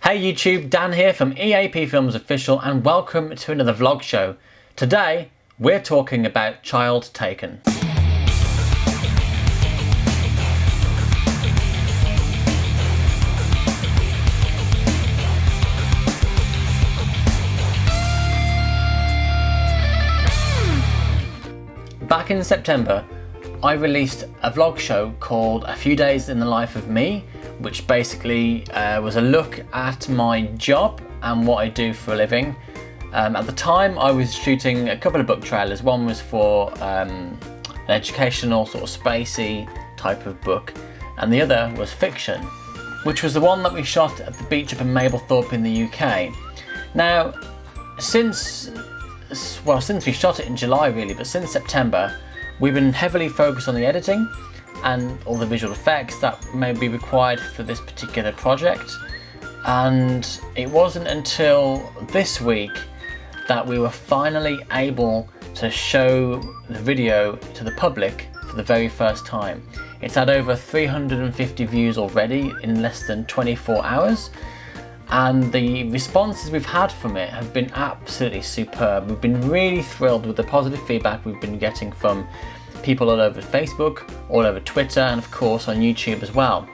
Hey YouTube, Dan here from EAPFilmsOfficial and welcome to another vlog show. Today we're talking about Child Taken. Back in September, I released a vlog show called A Few Days in the Life of Me, which basically was a look at my job and what I do for a living. At the time I was shooting a couple of book trailers. One was for an educational sort of spacey type of book, and the other was fiction, which was the one that we shot at the beach up in Mablethorpe in the UK. Now, since we shot it in July really, but since September, we've been heavily focused on the editing and all the visual effects that may be required for this particular project. And it wasn't until this week that we were finally able to show the video to the public for the very first time. It's had over 350 views already in less than 24 hours. And the responses we've had from it have been absolutely superb. We've been really thrilled with the positive feedback we've been getting from people all over Facebook, all over Twitter, and of course on YouTube as well.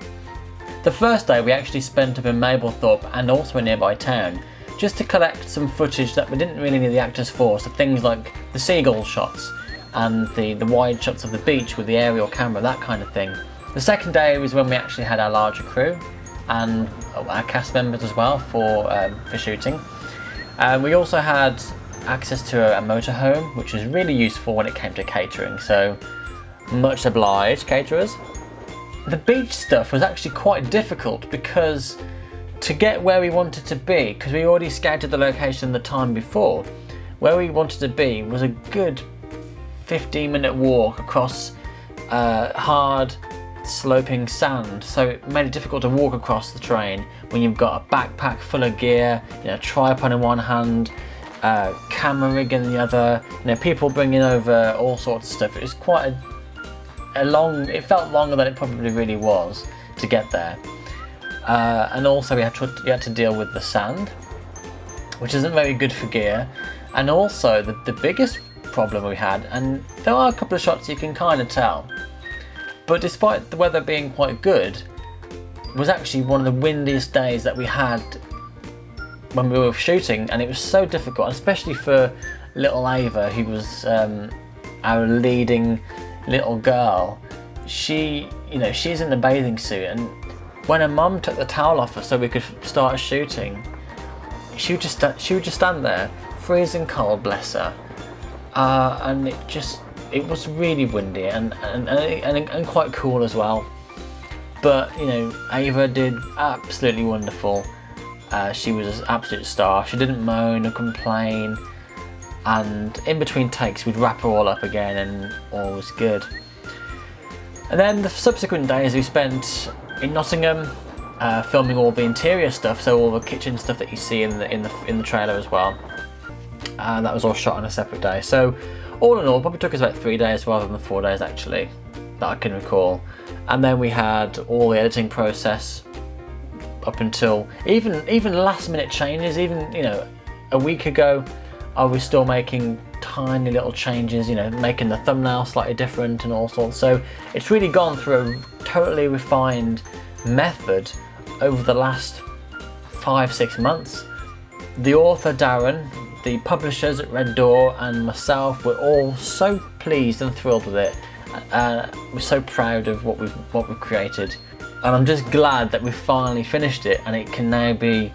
The first day we actually spent up in Mablethorpe and also a nearby town just to collect some footage that we didn't really need the actors for, so things like the seagull shots and the wide shots of the beach with the aerial camera, that kind of thing. The second day was when we actually had our larger crew and our cast members as well for shooting. We also had access to a motorhome, which was really useful when it came to catering, so much obliged caterers. The beach stuff was actually quite difficult because to get where we wanted to be, because we already scouted the location the time before, where we wanted to be was a good 15-minute walk across hard sloping sand, so it made it difficult to walk across the terrain when you've got a backpack full of gear, tripod in one hand, camera rig in the other, people bringing over all sorts of stuff. It was quite a long, it felt longer than it probably really was to get there. And also we had to deal with the sand, which isn't very good for gear. And also the biggest problem we had, and there are a couple of shots you can kind of tell, but despite the weather being quite good, was actually one of the windiest days that we had when we were shooting, and it was so difficult, especially for little Ava, who was our leading little girl. She's in the bathing suit, and when her mum took the towel off her so we could start shooting, she would just stand there, freezing cold, bless her, and it was really windy and quite cool as well. But Ava did absolutely wonderful. She was an absolute star. She didn't moan or complain, and in between takes we'd wrap her all up again and all was good. And then the subsequent days we spent in Nottingham filming all the interior stuff, so all the kitchen stuff that you see in the trailer as well. That was all shot on a separate day. So all in all, probably took us about 3 days rather than 4 days actually, that I can recall. And then we had all the editing process up until even last minute changes. Even a week ago I was still making tiny little changes, making the thumbnail slightly different and all sorts. So it's really gone through a totally refined method over the last 5-6 months. The author Darren, the publishers at Red Door, and myself were all so pleased and thrilled with it. We're so proud of what we've created, and I'm just glad that we've finally finished it and it can now be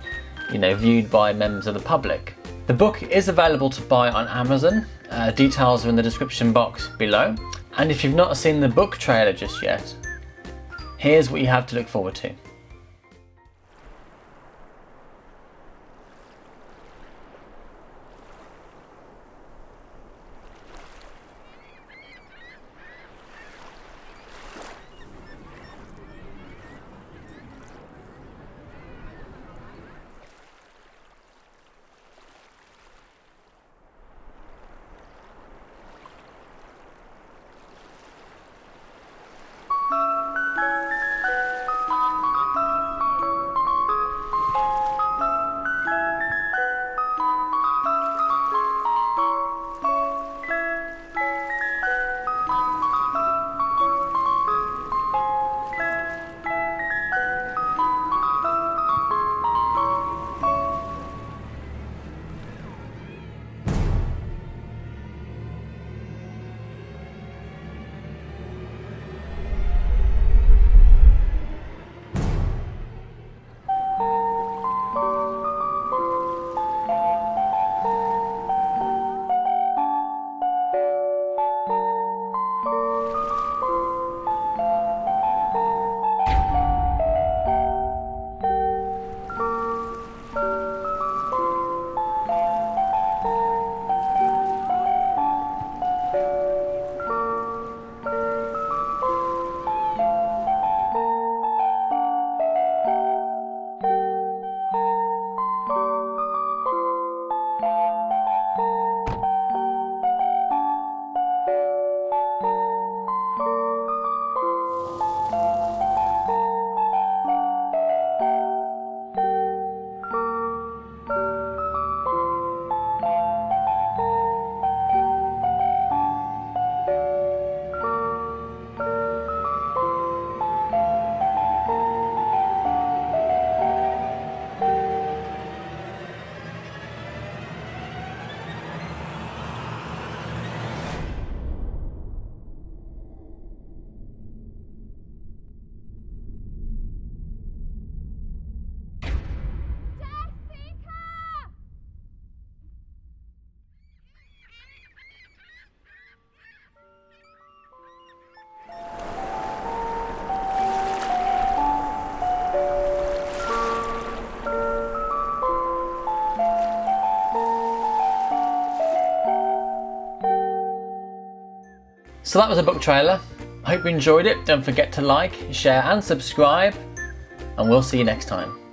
viewed by members of the public. The book is available to buy on Amazon. Details are in the description box below. And if you've not seen the book trailer just yet, here's what you have to look forward to. So that was a book trailer. I hope you enjoyed it. Don't forget to like, share and subscribe, and we'll see you next time.